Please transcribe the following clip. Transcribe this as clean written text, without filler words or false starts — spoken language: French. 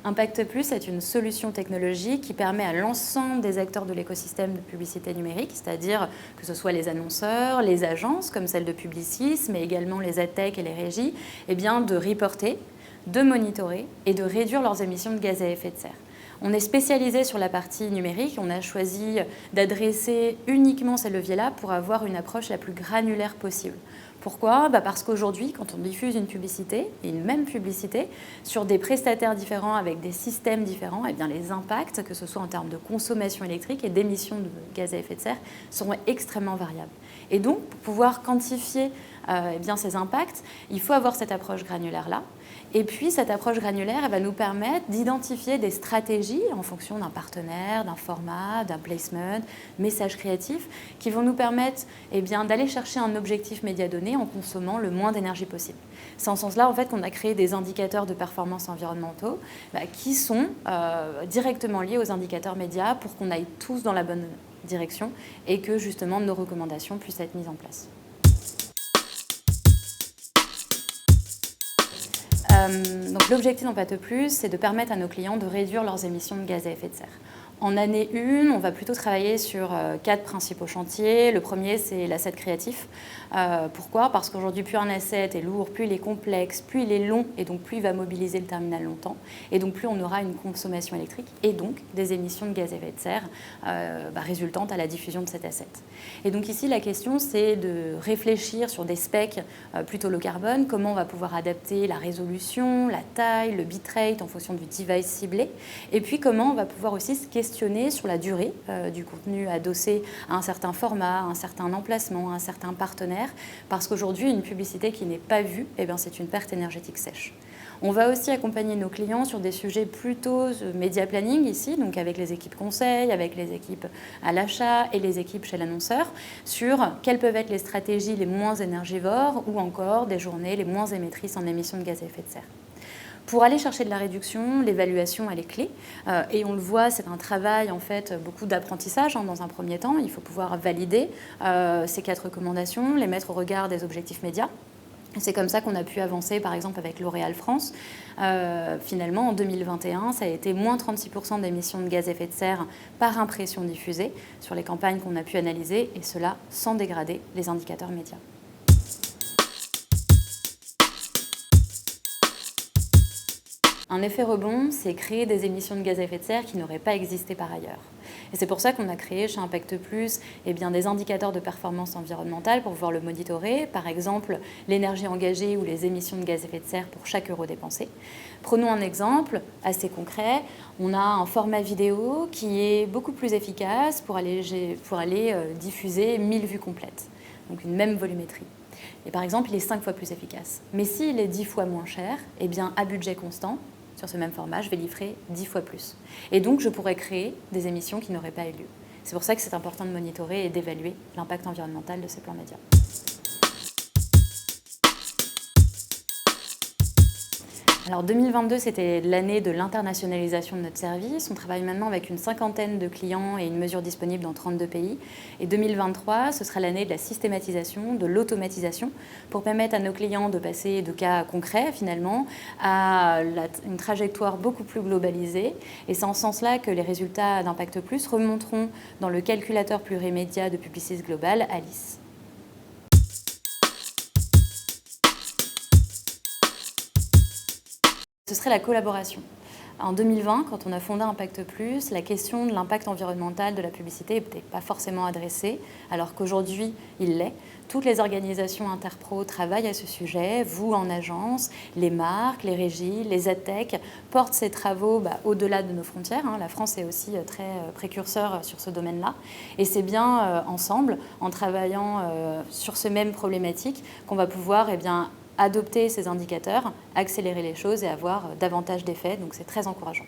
Impact Plus est une solution technologique qui permet à l'ensemble des acteurs de l'écosystème de publicité numérique, c'est-à-dire que ce soit les annonceurs, les agences comme celle de Publicis, mais également les adtech et les régies, eh bien, de reporter, de monitorer et de réduire leurs émissions de gaz à effet de serre. On est spécialisé sur la partie numérique, on a choisi d'adresser uniquement ces leviers-là pour avoir une approche la plus granulaire possible. Pourquoi ? Parce qu'aujourd'hui, quand on diffuse une publicité, une même publicité, sur des prestataires différents avec des systèmes différents, eh bien les impacts, que ce soit en termes de consommation électrique et d'émissions de gaz à effet de serre, seront extrêmement variables. Et donc, pour pouvoir quantifier ces impacts, il faut avoir cette approche granulaire-là. Et puis, cette approche granulaire, elle va nous permettre d'identifier des stratégies en fonction d'un partenaire, d'un format, d'un placement, message créatif, qui vont nous permettre d'aller chercher un objectif média donné en consommant le moins d'énergie possible. C'est en ce sens-là en fait, qu'on a créé des indicateurs de performance environnementaux qui sont directement liés aux indicateurs médias pour qu'on aille tous dans la bonne direction et que justement nos recommandations puissent être mises en place. Donc l'objectif d'Impact Plus, c'est de permettre à nos clients de réduire leurs émissions de gaz à effet de serre. En année 1, on va plutôt travailler sur 4 principaux chantiers. Le premier, c'est l'asset créatif. Pourquoi ? Parce qu'aujourd'hui, plus un asset est lourd, plus il est complexe, plus il est long, et donc plus il va mobiliser le terminal longtemps. Et donc plus on aura une consommation électrique, et donc des émissions de gaz à effet de serre résultantes à la diffusion de cet asset. Et donc ici, la question, c'est de réfléchir sur des specs plutôt low carbone, comment on va pouvoir adapter la résolution, la taille, le bitrate en fonction du device ciblé, et puis comment on va pouvoir aussi se questionner sur la durée du contenu adossé à un certain format, à un certain emplacement, à un certain partenaire, parce qu'aujourd'hui, une publicité qui n'est pas vue, c'est une perte énergétique sèche. On va aussi accompagner nos clients sur des sujets plutôt média planning ici, donc avec les équipes conseil, avec les équipes à l'achat et les équipes chez l'annonceur, sur quelles peuvent être les stratégies les moins énergivores ou encore des journées les moins émettrices en émissions de gaz à effet de serre. Pour aller chercher de la réduction, l'évaluation, elle est clé. Et on le voit, c'est un travail, en fait, beaucoup d'apprentissage dans un premier temps. Il faut pouvoir valider ces 4 recommandations, les mettre au regard des objectifs médias. C'est comme ça qu'on a pu avancer, par exemple, avec L'Oréal France. Finalement, en 2021, ça a été moins 36% d'émissions de gaz à effet de serre par impression diffusée sur les campagnes qu'on a pu analyser, et cela sans dégrader les indicateurs médias. Un effet rebond, c'est créer des émissions de gaz à effet de serre qui n'auraient pas existé par ailleurs. Et c'est pour ça qu'on a créé chez Impact Plus des indicateurs de performance environnementale pour pouvoir le monitorer, par exemple l'énergie engagée ou les émissions de gaz à effet de serre pour chaque euro dépensé. Prenons un exemple assez concret. On a un format vidéo qui est beaucoup plus efficace pour aller diffuser 1000 vues complètes, donc une même volumétrie. Et par exemple, il est 5 fois plus efficace. Mais s'il est 10 fois moins cher, à budget constant, sur ce même format, je vais livrer 10 fois plus. Et donc, je pourrais créer des émissions qui n'auraient pas eu lieu. C'est pour ça que c'est important de monitorer et d'évaluer l'impact environnemental de ces plans médias. Alors 2022, c'était l'année de l'internationalisation de notre service. On travaille maintenant avec une 50aine de clients et une mesure disponible dans 32 pays. Et 2023, ce sera l'année de la systématisation, de l'automatisation, pour permettre à nos clients de passer de cas concrets, finalement, à une trajectoire beaucoup plus globalisée. Et c'est en ce sens-là que les résultats d'Impact Plus remonteront dans le calculateur plurimédia de Publicis Global, ALICE. Ce serait la collaboration. En 2020, quand on a fondé Impact Plus, la question de l'impact environnemental de la publicité n'était pas forcément adressée, alors qu'aujourd'hui, il l'est. Toutes les organisations interpro travaillent à ce sujet, vous en agence, les marques, les régies, les adtech portent ces travaux au-delà de nos frontières. La France est aussi très précurseur sur ce domaine-là. Et c'est bien ensemble, en travaillant sur ces mêmes problématiques, qu'on va pouvoir adopter ces indicateurs, accélérer les choses et avoir davantage d'effets. Donc c'est très encourageant.